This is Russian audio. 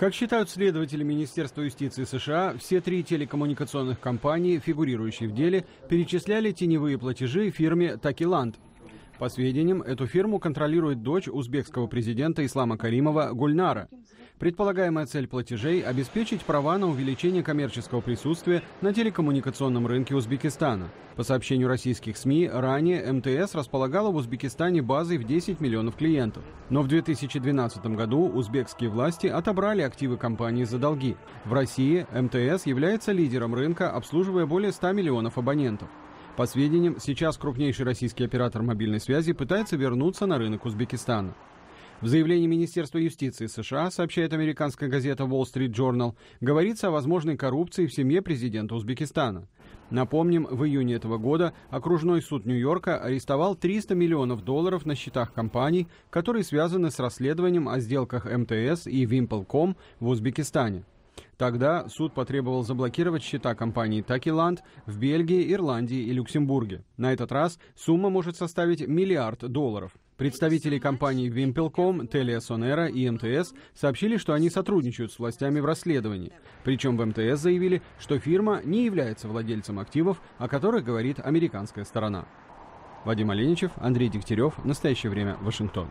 Как считают следователи Министерства юстиции США, все три телекоммуникационных компании, фигурирующие в деле, перечисляли теневые платежи фирме «Такиланд». По сведениям, эту фирму контролирует дочь узбекского президента Ислама Каримова Гульнара. Предполагаемая цель платежей – обеспечить права на увеличение коммерческого присутствия на телекоммуникационном рынке Узбекистана. По сообщению российских СМИ, ранее МТС располагала в Узбекистане базой в 10 миллионов клиентов. Но в 2012 году узбекские власти отобрали активы компании за долги. В России МТС является лидером рынка, обслуживая более 100 миллионов абонентов. По сведениям, сейчас крупнейший российский оператор мобильной связи пытается вернуться на рынок Узбекистана. В заявлении Министерства юстиции США, сообщает американская газета Wall Street Journal, говорится о возможной коррупции в семье президента Узбекистана. Напомним, в июне этого года окружной суд Нью-Йорка арестовал $300 миллионов на счетах компаний, которые связаны с расследованием о сделках МТС и Вимпелком в Узбекистане. Тогда суд потребовал заблокировать счета компании «Такиланд» в Бельгии, Ирландии и Люксембурге. На этот раз сумма может составить $1 миллиард. Представители компаний Вимпелком, Телеасонера и МТС сообщили, что они сотрудничают с властями в расследовании. Причем в МТС заявили, что фирма не является владельцем активов, о которых говорит американская сторона. Вадим Оленичев, Андрей Дегтярев. Настоящее время. Вашингтон.